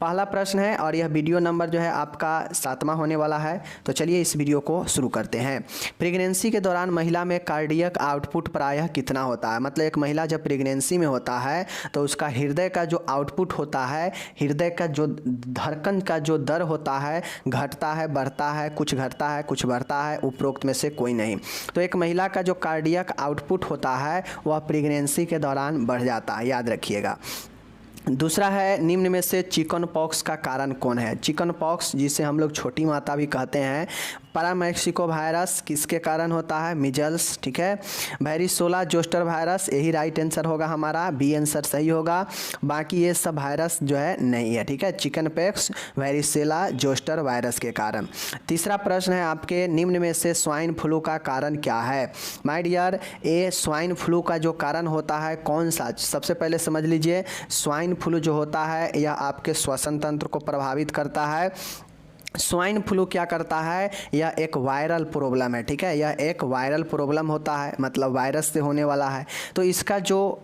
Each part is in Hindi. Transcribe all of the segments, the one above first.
पहला प्रश्न है और यह वीडियो नंबर जो है आपका 7वां होने वाला है। तो चलिए इस वीडियो को शुरू करते हैं। प्रेगनेंसी के दौरान महिला में कार्डियक आउटपुट प्रायः कितना होता है। मतलब एक महिला जब प्रेगनेंसी में होता है तो उसका हृदय का जो आउटपुट होता है, हृदय का जो धड़कन का जो दर होता है, घटता है, बढ़ता है, कुछ घटता है, कुछ बढ़ता है, उपरोक्त में से कोई नहीं। तो एक महिला का जो कार्डियक आउटपुट होता है वह प्रेगनेंसी के दौरान बढ़ जाता है, याद रखिएगा। दूसरा है, निम्न में से चिकन पॉक्स का कारण कौन है। चिकन पॉक्स जिसे हम लोग छोटी माता भी कहते हैं, पैरामेक्सिको वायरस किसके कारण होता है, मिजल्स, ठीक है। वेरिसोला जोस्टर वायरस, यही राइट आंसर होगा हमारा, बी आंसर सही होगा। बाकी ये सब वायरस जो है नहीं है, ठीक है। चिकन पॉक्स वेरिसोला जोस्टर वायरस के कारण। तीसरा प्रश्न है आपके, निम्न में से स्वाइन फ्लू का कारण क्या है। माय डियर, ये स्वाइन फ्लू का जो कारण होता है कौन सा, सबसे पहले समझ लीजिए। स्वाइन फ्लू जो होता है यह आपके श्वसन तंत्र को प्रभावित करता है। स्वाइन फ्लू क्या करता है, यह एक वायरल प्रॉब्लम है, ठीक है। यह एक वायरल प्रॉब्लम होता है, मतलब वायरस से होने वाला है। तो इसका जो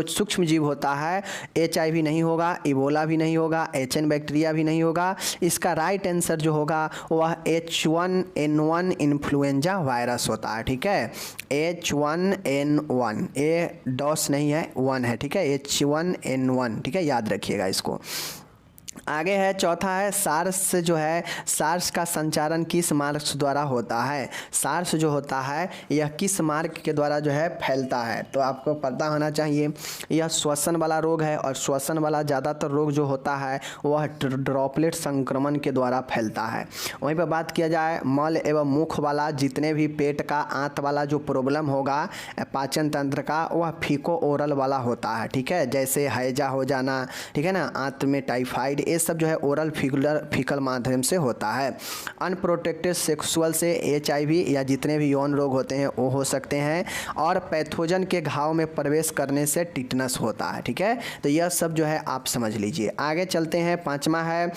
सूक्ष्म जीव होता है, HIV नहीं होगा, इबोला भी नहीं होगा, HN बैक्टीरिया भी नहीं होगा। इसका राइट आंसर जो होगा वह H1N1 इन्फ्लुएंजा वायरस होता है, ठीक है। H1N1, ए डॉस नहीं है, 1 है, ठीक है। H1N1, ठीक है, याद रखिएगा इसको। आगे है, चौथा है, सार्स जो है, सार्स का संचारण किस मार्ग द्वारा होता है। सार्स जो होता है यह किस मार्ग के द्वारा जो है फैलता है, तो आपको पता होना चाहिए। यह श्वसन वाला रोग है और श्वसन वाला ज़्यादातर रोग जो होता है वह ड्रॉपलेट संक्रमण के द्वारा फैलता है। वहीं पर बात किया जाए, मल एवं मुख वाला जितने भी पेट का आंत वाला जो प्रॉब्लम होगा पाचन तंत्र का, वह फीको ओरल वाला होता है, ठीक है। जैसे हैजा हो जाना, ठीक है ना, आंत में टाइफाइड, ये सब जो है ओरल फीकल माध्यम से होता है। अनप्रोटेक्टेड सेक्सुअल से HIV या जितने भी यौन रोग होते हैं वो हो सकते हैं। और पैथोजन के घाव में प्रवेश करने से टिटनस होता है, ठीक है। तो यह सब जो है आप समझ लीजिए। आगे चलते हैं, पांचवा है,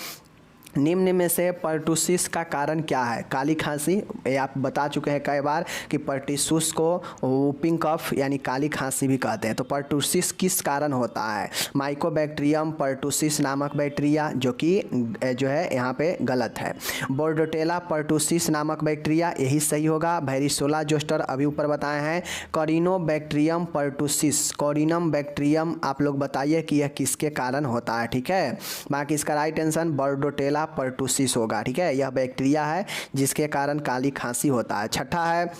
निम्न में से पर्टुसिस का कारण क्या है। काली खांसी, ये आप बता चुके हैं कई बार कि पर्टुसिस को वूपिंग कफ यानी काली खांसी भी कहते हैं। तो पर्टुसिस किस कारण होता है, माइकोबैक्टीरियम पर्टुसिस नामक बैक्टीरिया, जो है यहाँ पे गलत है। बोर्डोटेला पर्टुसिस नामक बैक्टीरिया, यही सही होगा। वेरिसोला जोस्टर अभी ऊपर बताए हैं। कॉरिनोबैक्टीरियम पर्टुसिस, कॉरिनम बैक्टीरियम, आप लोग बताइए कि यह किसके कारण होता है, ठीक है। बाकी इसका राइट आंसर बोर्डोटेला पर्टुसिस होगा, ठीक है। यह बैक्टीरिया है जिसके कारण काली खांसी होता है। छठा है,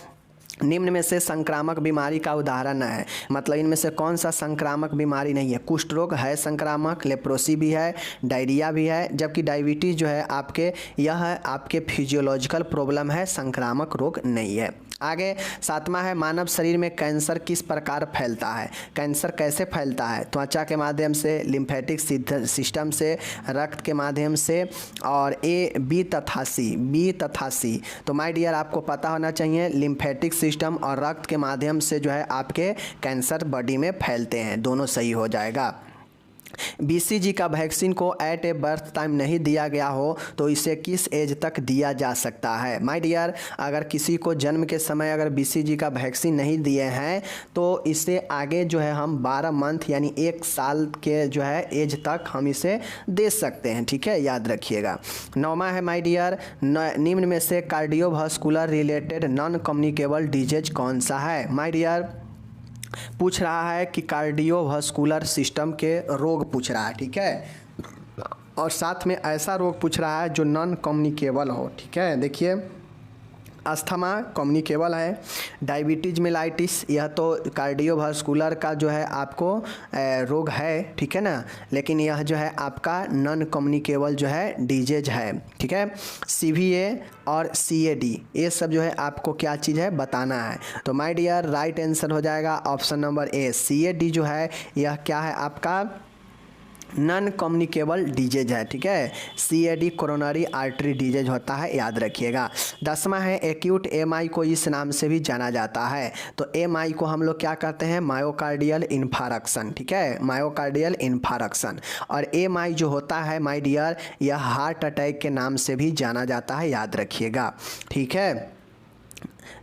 निम्न में से संक्रामक बीमारी का उदाहरण है। मतलब इनमें से कौन सा संक्रामक बीमारी नहीं है। कुष्ठ रोग है संक्रामक, लेप्रोसी भी है, डायरिया भी है, जबकि डायबिटीज़ जो है यह आपके फिजियोलॉजिकल प्रॉब्लम है, संक्रामक रोग नहीं है। आगे सातवां है, मानव शरीर में कैंसर किस प्रकार फैलता है। कैंसर कैसे फैलता है, त्वचा के माध्यम से, लिम्फेटिक सिस्टम से, रक्त के माध्यम से, और बी तथा सी। तो माय डियर आपको पता होना चाहिए, लिम्फेटिक सिस्टम और रक्त के माध्यम से जो है आपके कैंसर बॉडी में फैलते हैं, दोनों सही हो जाएगा। BCG का वैक्सीन को एट ए बर्थ टाइम नहीं दिया गया हो तो इसे किस एज तक दिया जा सकता है। माय डियर, अगर किसी को जन्म के समय अगर BCG का वैक्सीन नहीं दिए हैं तो इसे आगे जो है हम 12 मंथ यानी 1 साल के जो है एज तक हम इसे दे सकते हैं, ठीक है, याद रखिएगा। 9वां है माय डियर, निम्न में से cardiovascular related non communicable disease कौन सा है। माय डियर, पूछ रहा है कि कार्डियोवास्कुलर सिस्टम के रोग पूछ रहा है, ठीक है, और साथ में ऐसा रोग पूछ रहा है जो नॉन कम्युनिकेबल हो, ठीक है। देखिए, अस्थमा कम्युनिकेबल है, डायबिटीज मेलाइटिस यह तो कार्डियोवास्कुलर का जो है आपको रोग है, ठीक है ना, लेकिन यह जो है आपका नॉन कम्युनिकेबल जो है डिजीज है, ठीक है। CVA और CAD ये सब जो है आपको क्या चीज़ है बताना है। तो माय डियर राइट आंसर हो जाएगा ऑप्शन नंबर A। CAD जो है यह क्या है आपका नॉन कम्युनिकेबल डिजीज है, ठीक है। CAD कोरोनरी आर्टरी डिजीज होता है, याद रखिएगा। 10वां है, एक्यूट MI को इस नाम से भी जाना जाता है। तो MI को हम लोग क्या कहते हैं, मायोकार्डियल इन्फारक्शन, ठीक है, मायोकार्डियल इन्फारक्शन। और MI जो होता है माय डियर यह हार्ट अटैक के नाम से भी जाना जाता है, याद रखिएगा, ठीक है।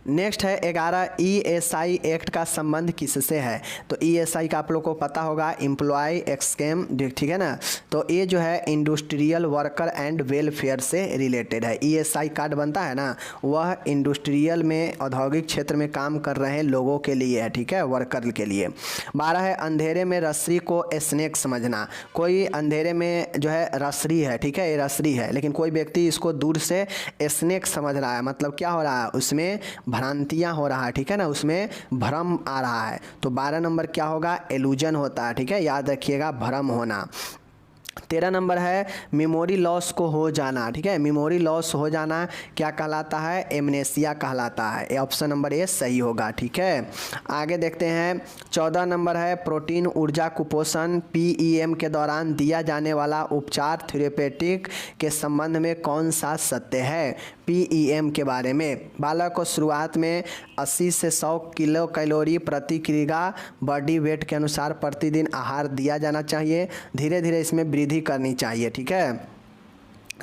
नेक्स्ट है 11 ESI एक्ट का संबंध किससे है। तो ESI का आप लोग को पता होगा, एम्प्लॉय एक्सचेंज, ठीक है ना। तो ये जो है इंडस्ट्रियल वर्कर एंड वेलफेयर से रिलेटेड है। ESI कार्ड बनता है ना, वह इंडस्ट्रियल में औद्योगिक क्षेत्र में काम कर रहे लोगों के लिए है, ठीक है, वर्कर के लिए। 12 है अंधेरे में रस्सी को स्नेक समझना। कोई अंधेरे में जो है रस्सी है, ठीक है, ये रस्सी है, लेकिन कोई व्यक्ति इसको दूर से स्नेक समझ रहा है, मतलब क्या हो रहा है, उसमें भ्रांतियाँ हो रहा है, ठीक है ना, उसमें भ्रम आ रहा है। तो 12 नंबर क्या होगा, एलूजन होता है, ठीक है, याद रखिएगा, भ्रम होना। 13 नंबर है मेमोरी लॉस को हो जाना, ठीक है, मेमोरी लॉस हो जाना क्या कहलाता है, एमनेसिया कहलाता है। ऑप्शन नंबर ए सही होगा, ठीक है। आगे देखते हैं 14 नंबर है प्रोटीन ऊर्जा कुपोषण PEM के दौरान दिया जाने वाला उपचार थेरेपेटिक के संबंध में कौन सा सत्य है। PEM के बारे में, बालक को शुरुआत में 80 से 100 किलो कैलोरी प्रति किग्रा बॉडी वेट के अनुसार प्रतिदिन आहार दिया जाना चाहिए, धीरे धीरे इसमें वृद्धि करनी चाहिए, ठीक है।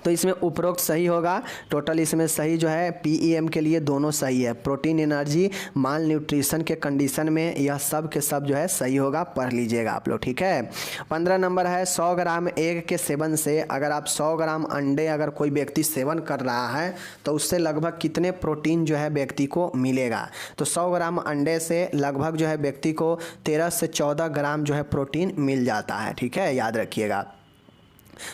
तो इसमें उपरोक्त सही होगा, टोटल इसमें सही जो है PEM के लिए दोनों सही है। प्रोटीन एनर्जी माल न्यूट्रिशन के कंडीशन में यह सब के सब जो है सही होगा, पढ़ लीजिएगा आप लोग, ठीक है। 15 नंबर है 100 ग्राम एग के सेवन से, अगर आप 100 ग्राम अंडे अगर कोई व्यक्ति सेवन कर रहा है तो उससे लगभग कितने प्रोटीन जो है व्यक्ति को मिलेगा। तो 100 ग्राम अंडे से लगभग जो है व्यक्ति को 13 से 14 ग्राम जो है प्रोटीन मिल जाता है, ठीक है, याद रखिएगा।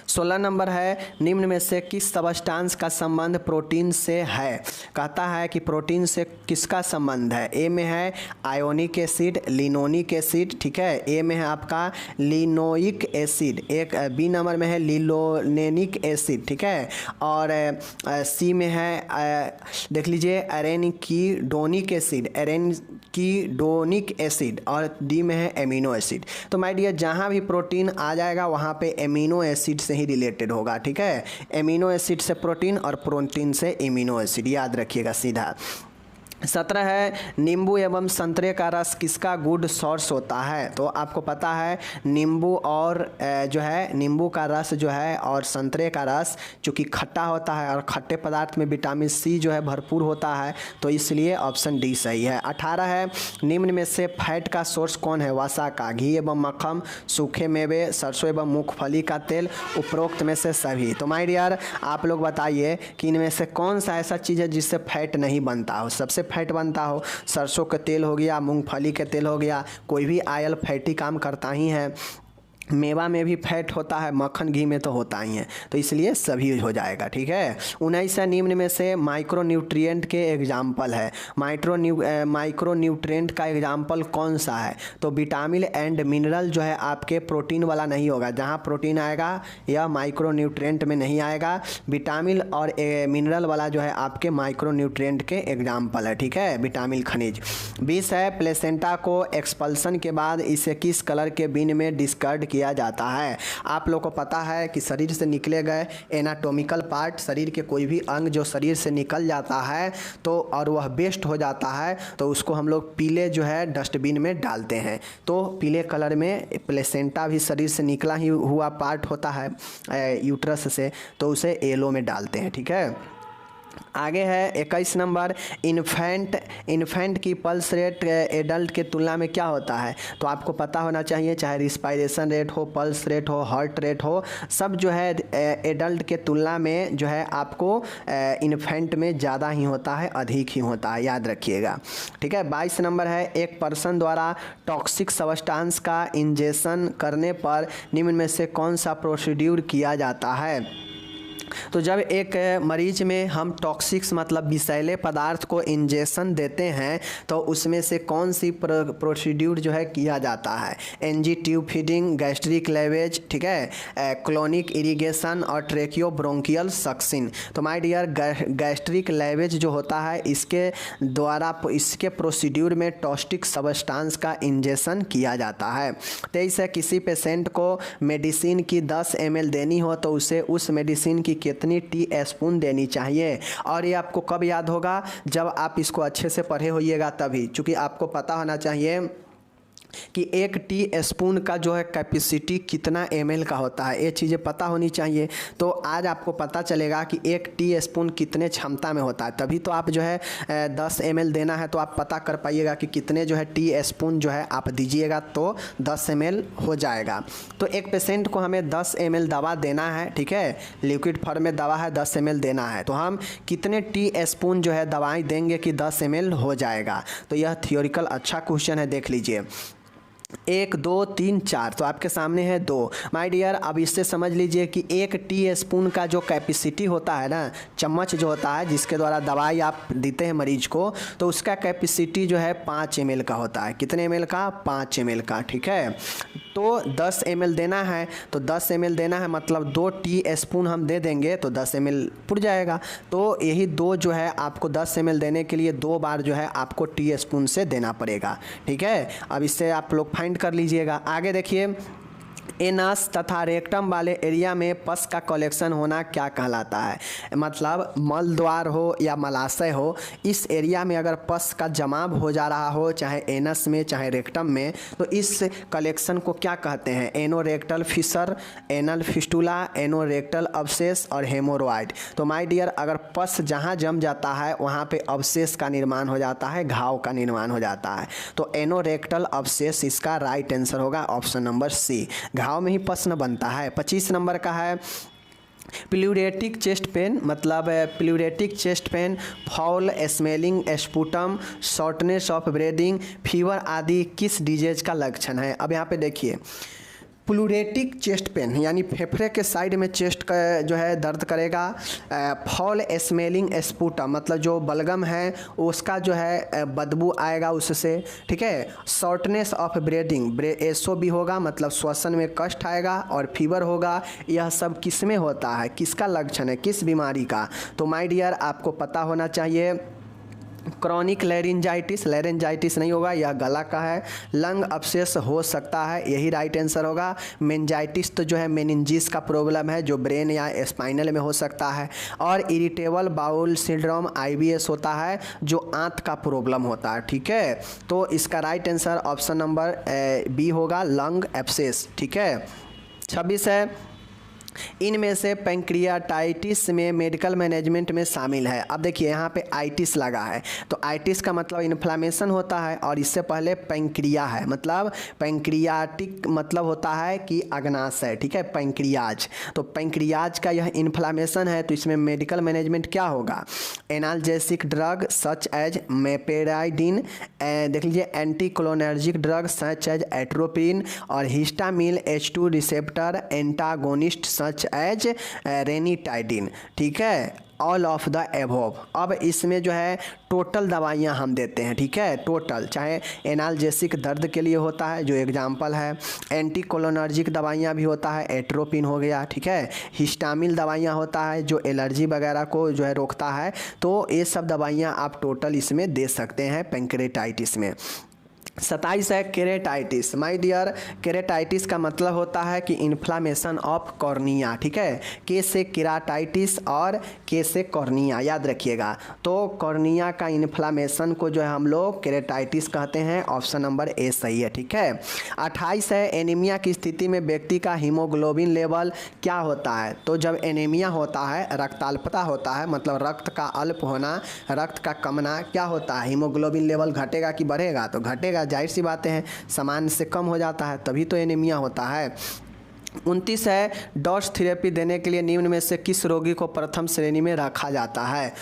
16 नंबर है निम्न में से किस सबस्टांस का संबंध प्रोटीन से है। कहता है कि प्रोटीन से किसका संबंध है। ए में है आयोनिक एसिड, लिनोनिक एसिड, ठीक है, ए में है आपका लिनोइक एसिड, एक बी नंबर में है लिलोनेनिक एसिड, ठीक है, और सी में है देख लीजिए एरेनिकीडोनिक एसिड, एरेनिकीडोनिक एसिड, और डी में है एमिनो एसिड। तो माय डियर जहाँ भी प्रोटीन आ जाएगा वहाँ पे एमिनो एसिड से ही रिलेटेड होगा, ठीक है, एमिनो एसिड से प्रोटीन और प्रोटीन से एमिनो एसिड, याद रखिएगा सीधा। 17 है नींबू एवं संतरे का रस किसका गुड सोर्स होता है। तो आपको पता है नींबू और जो है नींबू का रस जो है और संतरे का रस चूँकि खट्टा होता है और खट्टे पदार्थ में विटामिन सी जो है भरपूर होता है, तो इसलिए ऑप्शन डी सही है। 18 है निम्न में से फैट का सोर्स कौन है। वसा का, घी एवं मक्खन, सूखे मेवे, सरसों एवं मूंगफली का तेल, उपरोक्त में से सभी। तो माय डियर आप लोग बताइए कि इनमें से कौन सा ऐसा चीज़ है जिससे फैट नहीं बनता हो। सबसे फैट बनता हो, सरसों का तेल हो गया, मूंगफली का तेल हो गया, कोई भी ऑयल फैटी काम करता ही है, मेवा में भी फैट होता है, मक्खन घी में तो होता ही है, तो इसलिए सभी हो जाएगा, ठीक है। 19 निम्न में से माइक्रो न्यूट्रिएंट के एग्जाम्पल है। माइक्रो न्यूट्रिएंट का एग्जाम्पल कौन सा है। तो विटामिन एंड मिनरल जो है आपके प्रोटीन वाला नहीं होगा, जहाँ प्रोटीन आएगा यह माइक्रो न्यूट्रिएंट में नहीं आएगा। विटामिन और मिनरल वाला जो है आपके माइक्रो न्यूट्रिएंट के एग्जाम्पल है, ठीक है, विटामिन खनिज। 20 है प्लेसेंटा को एक्सपल्सन के बाद इसे किस कलर के बिन में डिस्कार्ड किया जाता है। आप लोग को पता है कि शरीर से निकले गए एनाटॉमिकल पार्ट, शरीर के कोई भी अंग जो शरीर से निकल जाता है तो और वह वेस्ट हो जाता है तो उसको हम लोग पीले जो है डस्टबिन में डालते हैं। तो पीले कलर में प्लेसेंटा भी शरीर से निकला ही हुआ पार्ट होता है यूट्रस से, तो उसे येलो में डालते हैं, ठीक है। आगे है 21 नंबर इन्फेंट की पल्स रेट एडल्ट के तुलना में क्या होता है। तो आपको पता होना चाहिए, चाहे रिस्पायरेशन रेट हो, पल्स रेट हो, हार्ट रेट हो, सब जो है एडल्ट के तुलना में जो है आपको इन्फेंट में ज़्यादा ही होता है, अधिक ही होता है, याद रखिएगा, ठीक है। 22 नंबर है एक पर्सन द्वारा टॉक्सिक सब्सटेंस का इंजेक्शन करने पर निम्न में से कौन सा प्रोसीड्यूर किया जाता है। तो जब एक मरीज में हम टॉक्सिक्स मतलब विषैले पदार्थ को इंजेक्शन देते हैं तो उसमें से कौन सी प्रोसीड्यूर जो है किया जाता है। NG tube feeding, gastric lavage, ठीक है, क्लोनिक इरिगेशन और ट्रेकियोब्रोंकियल सक्सिन। तो माय डियर गैस्ट्रिक लेवेज जो होता है इसके द्वारा इसके प्रोसीड्यूर में टॉक्सिक सब्सटेंस का इंजेक्शन किया जाता है। 23 है किसी पेशेंट को मेडिसिन की 10 ml देनी हो तो उसे उस मेडिसिन की कितनी टी स्पून देनी चाहिए। और ये आपको कब याद होगा, जब आप इसको अच्छे से पढ़े होइएगा तभी, क्योंकि आपको पता होना चाहिए कि एक टी स्पून का जो है कैपेसिटी कितना ml का होता है, ये चीज़ें पता होनी चाहिए। तो आज आपको पता चलेगा कि एक टी स्पून कितने क्षमता में होता है, तभी तो आप जो है 10 ml देना है तो आप पता कर पाइएगा कि कितने जो है टी स्पून जो है आप दीजिएगा तो 10 ml हो जाएगा। तो एक पेशेंट को हमें 10 ml दवा देना है, ठीक है, लिक्विड फॉर्म में दवा है 10 ml देना है, तो हम कितने टी स्पून जो है दवाई देंगे कि 10 ml हो जाएगा। तो यह थियोरिकल अच्छा क्वेश्चन है, देख लीजिए। 1 2 3 4 तो आपके सामने है 2। माय डियर, अब इससे समझ लीजिए कि एक टी स्पून का जो कैपेसिटी होता है ना, चम्मच जो होता है जिसके द्वारा दवाई आप देते हैं मरीज को, तो उसका कैपेसिटी जो है 5 ml का होता है। कितने ml का? 5 ml का, ठीक है। तो 10 ml देना है, तो 10 ml देना है मतलब 2 टी स्पून हम दे देंगे तो 10 ml पुर जाएगा। तो यही 2 जो है आपको 10 ml देने के लिए 2 बार जो है आपको टी स्पून से देना पड़ेगा, ठीक है। अब इससे आप लोग फाइंड कर लीजिएगा। आगे देखिए, एनस तथा रेक्टम वाले एरिया में पस का कलेक्शन होना क्या कहलाता है? मतलब मल द्वार हो या मलाशय हो, इस एरिया में अगर पस का जमाव हो जा रहा हो, चाहे एनस में चाहे रेक्टम में, तो इस कलेक्शन को क्या कहते हैं? Anorectal fissure, anal fistula, anorectal अवशेष और हेमोरॉइड। तो माय डियर, अगर पस जहाँ जम जाता है वहाँ पे अवशेष का निर्माण हो जाता है, घाव का निर्माण हो जाता है। तो एनोरेक्टल अवशेष इसका राइट आंसर होगा ऑप्शन नंबर सी। घाव में ही पस न बनता है। 25 नंबर का है प्लूरेटिक चेस्ट पेन, मतलब pleuritic chest pain, foul smelling sputum, shortness of breathing, fever आदि किस डिजीज का लक्षण है? अब यहाँ पे देखिए, प्लूरेटिक चेस्ट पेन यानी फेफड़े के साइड में चेस्ट का जो है दर्द करेगा। फॉल स्मेलिंग स्पूटम मतलब जो बलगम है उसका जो है बदबू आएगा उससे, ठीक है। शॉर्टनेस ऑफ ब्रीदिंग, एसओ भी होगा मतलब श्वसन में कष्ट आएगा, और फीवर होगा। यह सब किस में होता है, किसका लक्षण है, किस बीमारी का? तो माय डियर, आपको पता होना चाहिए क्रॉनिक लैरिंजाइटिस, लैरिंजाइटिस नहीं होगा, यह गला का है। लंग अब्सेस हो सकता है, यही राइट आंसर होगा। मेनिंजाइटिस तो जो है मेनिंजिस का प्रॉब्लम है जो ब्रेन या स्पाइनल में हो सकता है। और इरिटेबल बाउल सिंड्रोम IBS होता है जो आंत का प्रॉब्लम होता है, ठीक है। तो इसका right answer option number B होगा, लंग एब्सेस, ठीक है। 26 है, इनमें से पैंक्रियाटाइटिस में मेडिकल मैनेजमेंट में शामिल है। अब देखिए यहाँ पे आइटिस लगा है, तो आइटिस का मतलब इन्फ्लामेशन होता है, और इससे पहले पैंक्रिया है, मतलब पैंक्रियाटिक मतलब होता है कि अग्नाशय, ठीक है, पैंक्रियाज। तो पैंक्रियाज का यह इन्फ्लामेशन है, तो इसमें मेडिकल मैनेजमेंट क्या होगा? Analgesic drug such as meperidine, देख लीजिए anticholinergic drug such as atropine, और histamine H2 receptor antagonist such as ranitidine, ठीक है। All of the above. अब इसमें जो है टोटल दवाइयाँ हम देते हैं, ठीक है, टोटल, चाहे एनाल्जेसिक दर्द के लिए होता है जो एग्जाम्पल है, एंटीकोलिनर्जिक दवाइयाँ भी होता है, एट्रोपिन हो गया, ठीक है, हिस्टामिल दवाइयाँ होता है जो एलर्जी वगैरह को जो है रोकता है। तो ये सब दवाइयाँ आप टोटल इसमें दे सकते हैं पैंक्रेटाइटिस में। 27 है केरेटाइटिस। माय डियर, केरेटाइटिस का मतलब होता है कि इन्फ्लामेशन ऑफ कॉर्निया, ठीक है। के से केराटाइटिस और के से कॉर्निया, याद रखिएगा। तो कॉर्निया का इन्फ्लामेशन को जो है हम लोग केरेटाइटिस कहते हैं, ऑप्शन नंबर ए सही है, ठीक है। 28 है एनीमिया की स्थिति में व्यक्ति का हीमोग्लोबिन लेवल क्या होता है? तो जब एनीमिया होता है, रक्ताल्पता होता है, मतलब रक्त का अल्प होना, रक्त का कमना, क्या होता है? हीमोग्लोबिन लेवल घटेगा कि बढ़ेगा? तो घटेगा, जाहिर सी बातें हैं, सामान्य से कम हो जाता है तभी तो एनीमिया होता है। 29 है डॉस थेरेपी देने के लिए निम्न में से किस रोगी को प्रथम श्रेणी में रखा जाता है?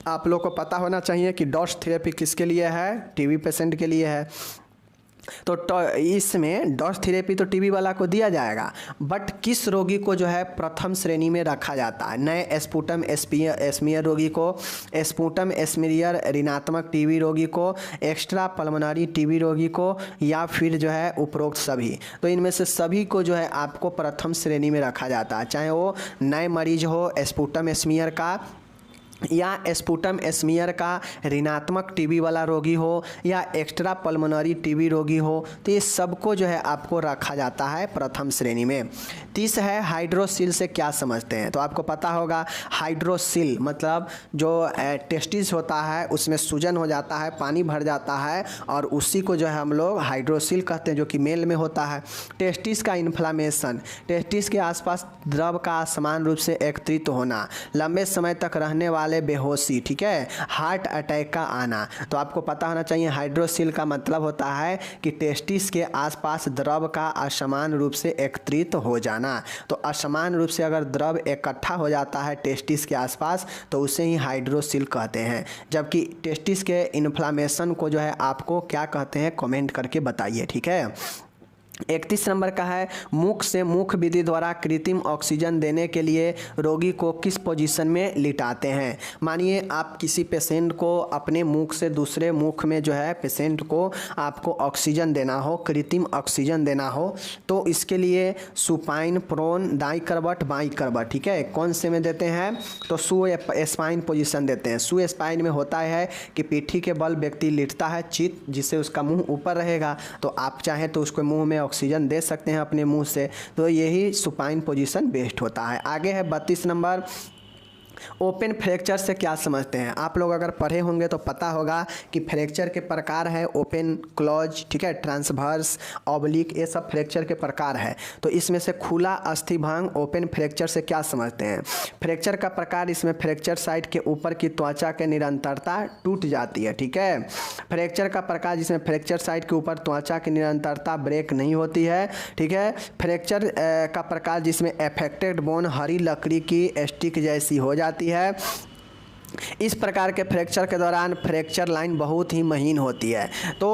आप लोग को पता होना चाहिए कि डॉस थेरेपी किसके लिए है? टीबी पेशेंट के लिए है। तो इसमें डॉस थेरेपी तो टीबी वाला को दिया जाएगा, बट किस रोगी को जो है प्रथम श्रेणी में रखा जाता है? नए स्पूटम एस्मियर रोगी को, स्पूटम एस्मियर ऋणात्मक टीबी रोगी को, एक्स्ट्रा पल्मोनरी टीबी रोगी को, या फिर जो है उपरोक्त सभी। तो इनमें से सभी को जो है आपको प्रथम श्रेणी में रखा जाता है, चाहे वो नए मरीज हो स्पूटम एस्मियर का, या स्पुटम स्मीयर का ऋणात्मक टीबी वाला रोगी हो या एक्स्ट्रा पल्मोनरी टीबी रोगी हो, तो ये सबको जो है आपको रखा जाता है प्रथम श्रेणी में। 30 है हाइड्रोसिल से क्या समझते हैं, तो आपको पता होगा हाइड्रोसिल मतलब जो टेस्टिस होता है उसमें सूजन हो जाता है, पानी भर जाता है और उसी को जो है हम लोग हाइड्रोसिल कहते हैं, जो कि मेल में होता है। टेस्टिस का इन्फ्लामेशन, टेस्टिस के आसपास द्रव का समान रूप से एकत्रित होना, लंबे समय तक रहने वाले बेहोशी, ठीक है, हार्ट अटैक का आना। तो आपको पता होना चाहिए हाइड्रोसिल का मतलब होता है कि टेस्टिस के आसपास द्रव का असमान रूप से एकत्रित हो जाना। तो असमान रूप से अगर द्रव इकट्ठा हो जाता है टेस्टिस के आसपास तो उसे ही हाइड्रोसिल कहते हैं। जबकि टेस्टिस के इन्फ्लामेशन को जो है आपको क्या कहते हैं, कमेंट करके बताइए, ठीक है। 31 नंबर का है मुख से मुख विधि द्वारा कृत्रिम ऑक्सीजन देने के लिए रोगी को किस पोजीशन में लिटाते हैं। मानिए आप किसी पेशेंट को अपने मुख से दूसरे मुख में जो है पेशेंट को आपको ऑक्सीजन देना हो, कृत्रिम ऑक्सीजन देना हो, तो इसके लिए सुपाइन, प्रोन, दाई करवट, बाई करवट, ठीक है, कौन से में देते हैं, तो सु स्पाइन पोजीशन देते हैं। सु स्पाइन में होता है कि पीठी के बल व्यक्ति लिटता है चित, जिससे उसका मुंह ऊपर रहेगा, तो आप चाहें तो उसको मुंह में ऑक्सीजन दे सकते हैं अपने मुंह से, तो यही सुपाइन पोजीशन बेस्ट होता है। आगे है 32 नंबर, ओपन फ्रैक्चर से क्या समझते हैं। आप लोग अगर पढ़े होंगे तो पता होगा कि फ्रैक्चर के प्रकार है ओपन, क्लोज, ठीक है, ट्रांसवर्स, ऑब्लिक, ये सब फ्रैक्चर के प्रकार है। तो इसमें से खुला अस्थिभंग ओपन फ्रैक्चर से क्या समझते हैं। फ्रैक्चर का प्रकार, इसमें फ्रैक्चर साइट के ऊपर की त्वचा के निरंतरता टूट जाती है, ठीक है। फ्रैक्चर का प्रकार जिसमें फ्रैक्चर साइट के ऊपर त्वचा की निरंतरता ब्रेक नहीं होती है, ठीक है। फ्रैक्चर का प्रकार जिसमें अफेक्टेड बोन हरी लकड़ी की स्टिक जैसी हो जाती है। इस प्रकार के फ्रैक्चर के दौरान फ्रैक्चर लाइन बहुत ही महीन होती है। तो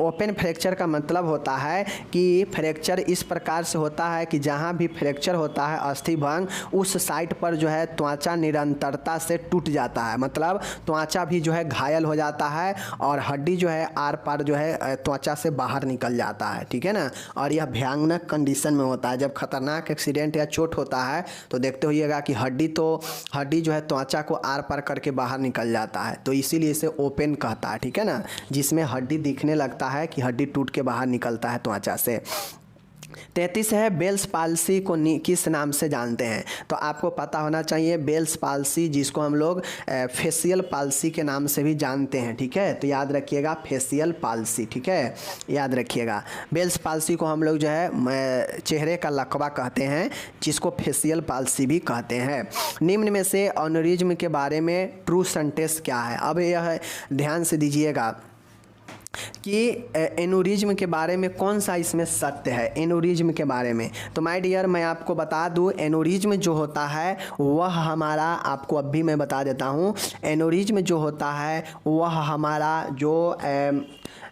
ओपन फ्रैक्चर का मतलब होता है कि फ्रैक्चर इस प्रकार से होता है कि जहाँ भी फ्रैक्चर होता है अस्थिभंग, उस साइट पर जो है त्वचा निरंतरता से टूट जाता है, मतलब त्वचा भी जो है घायल हो जाता है और हड्डी जो है आर पार जो है त्वचा से बाहर निकल जाता है, ठीक है ना। और यह भयानक कंडीशन में होता है। जब खतरनाक एक्सीडेंट या चोट होता है तो देखते होइएगा कि हड्डी जो है त्वचा को आर पार करके बाहर निकल जाता है, तो इसीलिए इसे ओपन कहता है, ठीक है ना, जिसमें हड्डी दिखने लगता है कि हड्डी टूट के बाहर निकलता है त्वचा से। 33 है बेल्स पाल्सी को किस नाम से जानते हैं। तो आपको पता होना चाहिए बेल्स पाल्सी, जिसको हम लोग फेशियल पाल्सी के नाम से भी जानते हैं, ठीक है। तो याद रखिएगा फेशियल पाल्सी, ठीक है, याद रखिएगा। बेल्स पाल्सी को हम लोग जो है चेहरे का लकवा कहते हैं, जिसको फेशियल पाल्सी भी कहते हैं। निम्न में से एन्युरिज्म के बारे में ट्रू सेंटेंस क्या है। अब यह ध्यान से दीजिएगा कि एन्युरिज्म के बारे में कौन सा इसमें सत्य है एन्युरिज्म के बारे में। तो माय डियर मैं आपको बता दूं, एन्युरिज्म जो होता है वह हमारा, आपको अब भी मैं बता देता हूं, एन्युरिज्म जो होता है वह हमारा जो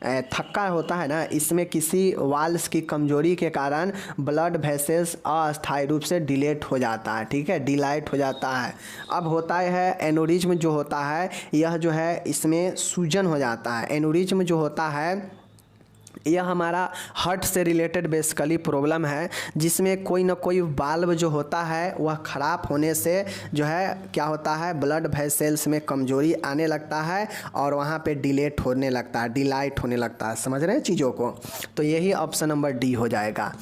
थक्का होता है ना, इसमें किसी वाल्स की कमजोरी के कारण ब्लड वेसल्स अस्थायी रूप से डिलेट हो जाता है, ठीक है, डिलाइट हो जाता है। अब होता है एन्युरिज्म जो होता है यह जो है इसमें सूजन हो जाता है। एन्युरिज्म जो होता है यह हमारा हार्ट से रिलेटेड बेसिकली प्रॉब्लम है, जिसमें कोई ना कोई वाल्व जो होता है वह ख़राब होने से जो है क्या होता है, ब्लड वेसल्स में कमजोरी आने लगता है और वहाँ पे डिलेट होने लगता है, डिलाइट होने लगता है। समझ रहे हैं चीज़ों को। तो यही ऑप्शन नंबर डी हो जाएगा,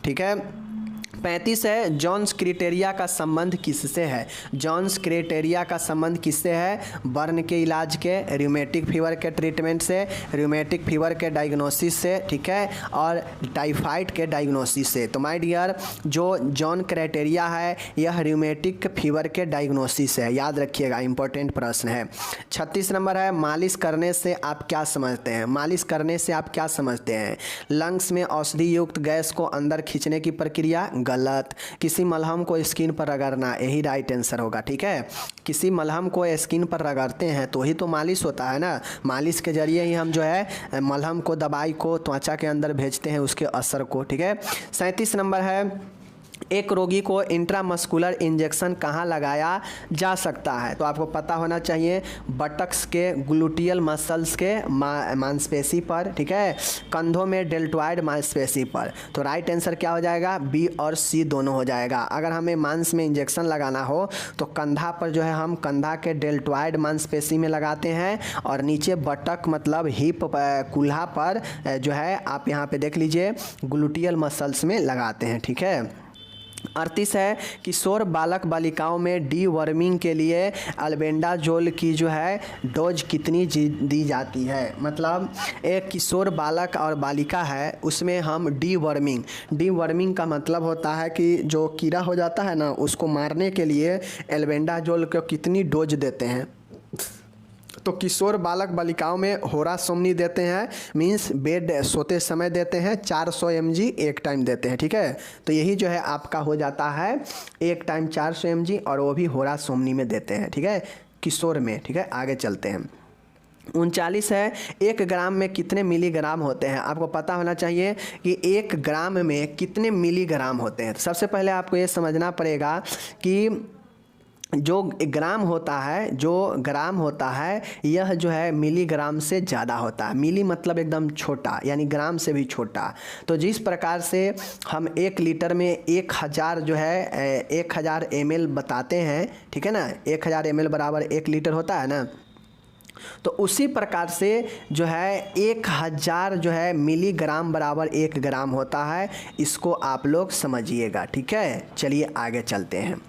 ठीक है। 35 है जॉन्स क्राइटेरिया का संबंध किससे है। जॉन्स क्राइटेरिया का संबंध किससे है, बर्न के इलाज के, रूमेटिक फीवर के ट्रीटमेंट से, रूमेटिक फीवर के डायग्नोसिस से, ठीक है, और टाइफाइड के डायग्नोसिस से। तो माय डियर जो जॉन क्राइटेरिया है यह रूमेटिक फीवर के डायग्नोसिस है, याद रखिएगा, इंपॉर्टेंट प्रश्न है। 36 नंबर है मालिश करने से आप क्या समझते हैं। मालिश करने से आप क्या समझते हैं, लंग्स में औषधि युक्त गैस को अंदर खींचने की प्रक्रिया, गलत। किसी मलहम को स्किन पर रगड़ना, यही राइट आंसर होगा, ठीक है। किसी मलहम को स्किन पर रगड़ते हैं तो ही तो मालिश होता है ना। मालिश के जरिए ही हम जो है मलहम को, दवाई को त्वचा के अंदर भेजते हैं, उसके असर को, ठीक है। 37 नंबर है एक रोगी को इंट्रामस्कुलर इंजेक्शन कहाँ लगाया जा सकता है? तो आपको पता होना चाहिए बटक्स के ग्लूटियल मसल्स के मांसपेशी पर, ठीक है, कंधों में डेल्टॉइड मांसपेशी पर। तो राइट आंसर क्या हो जाएगा? बी और सी दोनों हो जाएगा। अगर हमें मांस में इंजेक्शन लगाना हो तो कंधा पर जो है हम कंधा के डेल्टॉइड मांसपेशी में लगाते हैं और नीचे बटक मतलब हिप कूल्हा पर जो है आप यहाँ पे देख लीजिए ग्लूटियल मसल्स में लगाते हैं, ठीक है। 38 है किशोर बालक बालिकाओं में डीवर्मिंग के लिए अल्बेंडाजोल की जो है डोज कितनी दी जाती है? मतलब एक किशोर बालक और बालिका है उसमें हम डीवर्मिंग का मतलब होता है कि जो कीड़ा हो जाता है ना उसको मारने के लिए एल्बेंडाजोल को कितनी डोज देते हैं। तो किशोर बालक बालिकाओं में होरासोमनी देते हैं, मीन्स बेड सोते समय देते हैं 400 mg एक टाइम देते हैं, ठीक है। तो यही जो है आपका हो जाता है एक टाइम 400 mg और वो भी होरासोमनी में देते हैं, ठीक है, किशोर में, ठीक है। आगे चलते हैं। 39 है 1 ग्राम में कितने मिलीग्राम होते हैं? आपको पता होना चाहिए कि 1 ग्राम में कितने मिलीग्राम होते हैं। सबसे पहले आपको ये समझना पड़ेगा कि जो ग्राम होता है यह जो है मिलीग्राम से ज़्यादा होता है। मिली मतलब एकदम छोटा, यानी ग्राम से भी छोटा। तो जिस प्रकार से हम 1 लीटर में 1000 जो है 1000 ml बताते हैं, ठीक है ना, 1000 ml बराबर 1 लीटर होता है ना, तो उसी प्रकार से जो है 1000 जो है मिलीग्राम बराबर 1 ग्राम होता है। इसको आप लोग समझिएगा, ठीक है। चलिए आगे चलते हैं।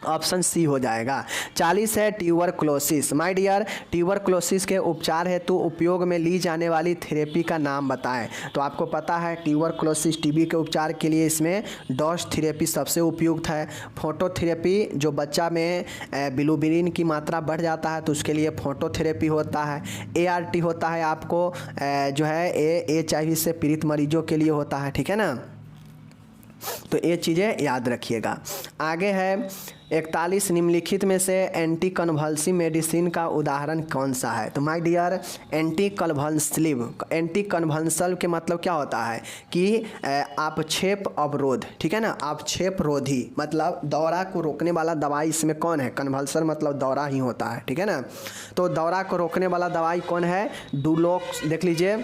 ऑप्शन सी हो जाएगा। 40 है ट्यूबरक्लोसिस। माय डियर, ट्यूबरक्लोसिस के उपचार हेतु उपयोग में ली जाने वाली थेरेपी का नाम बताएं। तो आपको पता है ट्यूबरक्लोसिस टीबी के उपचार के लिए इसमें डॉस थेरेपी सबसे उपयुक्त है। फोटोथेरेपी, जो बच्चा में बिलिरुबिन की मात्रा बढ़ जाता है तो उसके लिए फोटोथेरेपी होता है। ART होता है आपको जो है HIV से पीड़ित मरीजों के लिए होता है, ठीक है ना। तो ये चीज़ें याद रखिएगा। आगे है 41 निम्नलिखित में से एंटी कन्वल्सिव मेडिसिन का उदाहरण कौन सा है? तो माय डियर, एंटी कन्वल्सल के मतलब क्या होता है कि आपक्षेप अवरोध, ठीक है ना, आपक्षेप रोधी मतलब दौरा को रोकने वाला दवाई इसमें कौन है? कन्वल्सन मतलब दौरा ही होता है, ठीक है ना। तो दौरा को रोकने वाला दवाई कौन है? डुलोक्स, देख लीजिए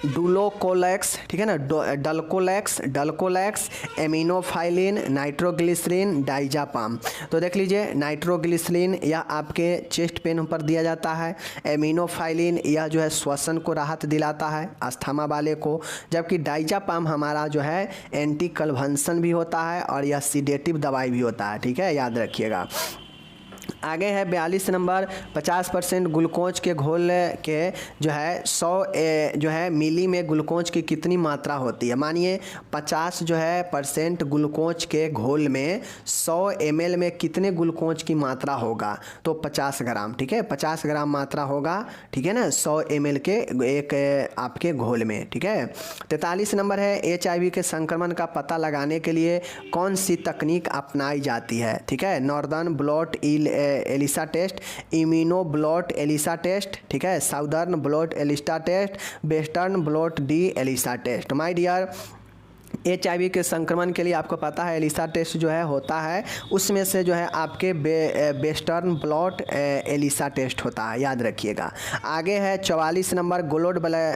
डुलोकोलेक्स, ठीक है ना, डल्कोलेक्स, एमिनोफाइलिन, नाइट्रोग्लिसरीन, डाइजापाम। तो देख लीजिए नाइट्रोग्लिसरीन यह आपके चेस्ट पेन पर दिया जाता है। एमिनोफाइलिन यह जो है श्वसन को राहत दिलाता है अस्थमा वाले को, जबकि डाइजापाम हमारा जो है एंटी कन्वल्सन भी होता है और यह सीडेटिव दवाई भी होता है, ठीक है, याद रखिएगा। आगे है 42 नंबर। 50% ग्लूकोज के घोल के जो है 100 जो है मिली में ग्लूकोज की कितनी मात्रा होती है? मानिए 50 जो है % ग्लूकोज के घोल में 100 ml में कितने ग्लूकोज की मात्रा होगा? तो 50 ग्राम, ठीक है, 50 ग्राम मात्रा होगा, ठीक है ना, 100 ml के एक आपके घोल में, ठीक है। 43 नंबर है HIV के संक्रमण का पता लगाने के लिए कौन सी तकनीक अपनाई जाती है? ठीक है, northern blot ELISA test, immuno blot ELISA test, ठीक है, southern blot ELISA test, western blot D ELISA test. My dear, HIV के संक्रमण के लिए आपको पता है एलिसा टेस्ट जो है होता है, उसमें से जो है आपके वेस्टर्न ब्लॉट एलिसा टेस्ट होता है, याद रखिएगा। आगे है 44 नंबर।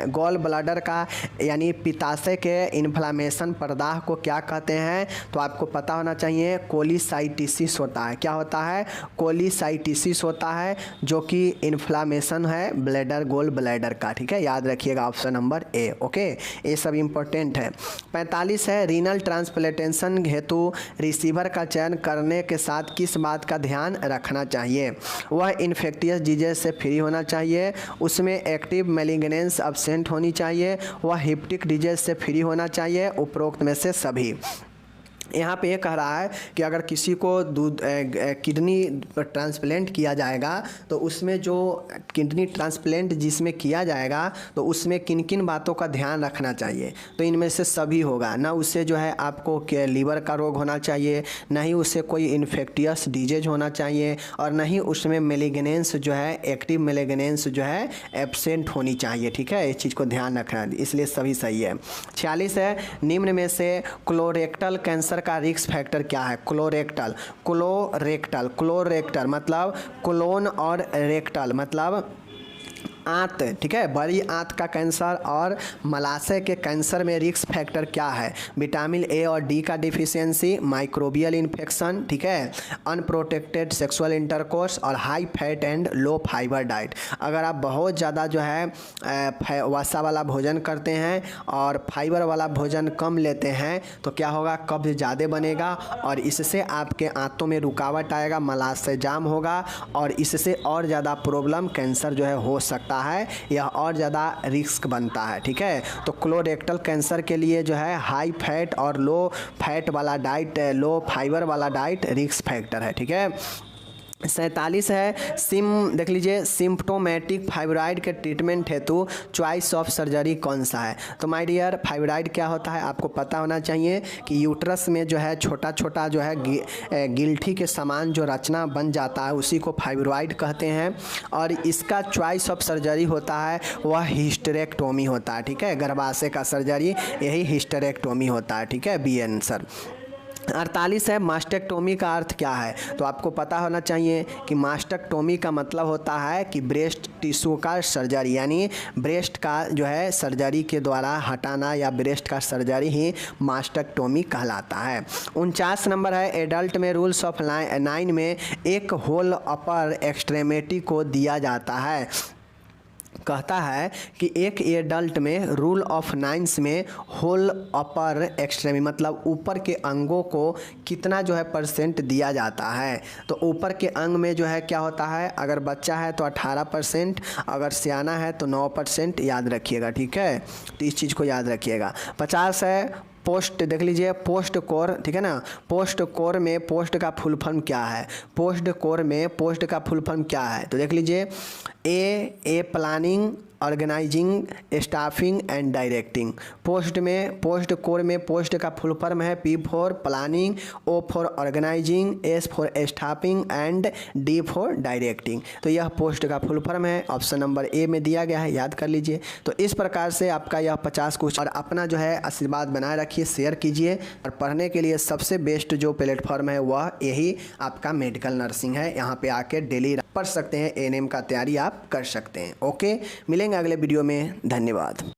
गॉल ब्लैडर का यानी पित्ताशय के इन्फ्लामेशन प्रदाह को क्या कहते हैं? तो आपको पता होना चाहिए कोलिसाइटिसिस होता है। क्या होता है? कोलिसाइटिसिस होता है, जो कि इन्फ्लामेशन है ब्लैडर, गोल ब्लैडर का, ठीक है, याद रखिएगा ऑप्शन नंबर ए। ओके, ये सब इंपॉर्टेंट है। 45 है रीनल ट्रांसप्लांटेशन हेतु रिसीवर का चयन करने के साथ किस बात का ध्यान रखना चाहिए? वह इन्फेक्टियस डिजीज से फ्री होना चाहिए, उसमें एक्टिव मैलिग्नेंस अब्सेंट होनी चाहिए, वह हिप्टिक डिजीज से फ्री होना चाहिए, उपरोक्त में से सभी। यहाँ पे ये कह रहा है कि अगर किसी को किडनी ट्रांसप्लांट किया जाएगा तो उसमें जो किडनी ट्रांसप्लांट जिसमें किया जाएगा तो उसमें किन किन बातों का ध्यान रखना चाहिए। तो इनमें से सभी होगा ना, उससे जो है आपको लीवर का रोग होना चाहिए, ना ही उससे कोई इन्फेक्टियस डिजीज होना चाहिए, और ना ही उसमें मेलिग्नेंस जो है, एक्टिव मेलिग्नेंस जो है एब्सेंट होनी चाहिए। ठीक है, इस चीज़ को ध्यान रखना है, इसलिए सभी सही है। 46 है, निम्न में से कोलोरेक्टल कैंसर का रिस्क फैक्टर क्या है। क्लोरेक्टल मतलब कोलोन और रेक्टल मतलब आंत। ठीक है, बड़ी आंत का कैंसर और मलाशय के कैंसर में रिस्क फैक्टर क्या है। विटामिन ए और डी का डिफिशियंसी, माइक्रोबियल इन्फेक्शन, ठीक है, अनप्रोटेक्टेड सेक्सुअल इंटरकोर्स और high fat and low fibre diet. अगर आप बहुत ज़्यादा जो है वसा वाला भोजन करते हैं और फाइबर वाला भोजन कम लेते हैं तो क्या होगा, कब्ज ज़्यादा बनेगा और इससे आपके आंतों में रुकावट आएगा, मलाशय जाम होगा और इससे और ज़्यादा प्रॉब्लम कैंसर जो है हो सकता है, यह और ज़्यादा रिस्क बनता है। ठीक है, तो कोलोरेक्टल कैंसर के लिए जो है हाई फैट और लो फैट वाला डाइट, लो फाइबर वाला डाइट रिस्क फैक्टर है। ठीक है, 47 है, देख लीजिए, सिम्प्टोमेटिक फाइब्राइड के ट्रीटमेंट हेतु चॉइस ऑफ सर्जरी कौन सा है। तो माय डियर, फाइब्राइड क्या होता है आपको पता होना चाहिए कि यूट्रस में जो है छोटा छोटा जो है गिल्ठी के समान जो रचना बन जाता है उसी को फाइब्राइड कहते हैं, और इसका चॉइस ऑफ सर्जरी होता है वह हिस्टेरेक्टोमी होता है। ठीक है, गर्भाशय का सर्जरी यही हिस्टेरेक्टोमी होता है। ठीक है, बी आंसर। 48 है, मास्टेक्टोमी का अर्थ क्या है। तो आपको पता होना चाहिए कि मास्टेक्टोमी का मतलब होता है कि ब्रेस्ट टिश्यू का सर्जरी, यानी ब्रेस्ट का जो है सर्जरी के द्वारा हटाना या ब्रेस्ट का सर्जरी ही मास्टेक्टोमी कहलाता है। 49 नंबर है, एडल्ट में रूल्स ऑफ 9 में एक होल अपर एक्सट्रेमिटी को दिया जाता है। कहता है कि एक एडल्ट में रूल ऑफ 9 में होल अपर एक्सट्रेमी मतलब ऊपर के अंगों को कितना जो है परसेंट दिया जाता है। तो ऊपर के अंग में जो है क्या होता है, अगर बच्चा है तो 18%, अगर सियाना है तो 9%, याद रखिएगा। ठीक है, तो इस चीज़ को याद रखिएगा। 50 है, पोस्ट, देख लीजिए, पोस्ट कोर। ठीक है ना, पोस्ट कोर में पोस्ट का फुल फॉर्म क्या है। पोस्ट कोर में पोस्ट का फुल फॉर्म क्या है, तो देख लीजिए, A planning, organizing, staffing and directing. Post में, पोस्ट कोर में पोस्ट का फुल फॉर्म है P for planning, O for organizing, S for staffing and D for directing. तो यह पोस्ट का फुल फॉर्म है, ऑप्शन नंबर ए में दिया गया है, याद कर लीजिए। तो इस प्रकार से आपका यह 50 क्वेश्चन, और अपना जो है आशीर्वाद बनाए रखिए, शेयर कीजिए, और पढ़ने के लिए सबसे बेस्ट जो प्लेटफॉर्म है वह यही आपका मेडिकल नर्सिंग है। यहाँ पे आके डेली पढ़ सकते हैं, ANM का तैयारी आप कर सकते हैं। ओके, मिलेंगे अगले वीडियो में, धन्यवाद।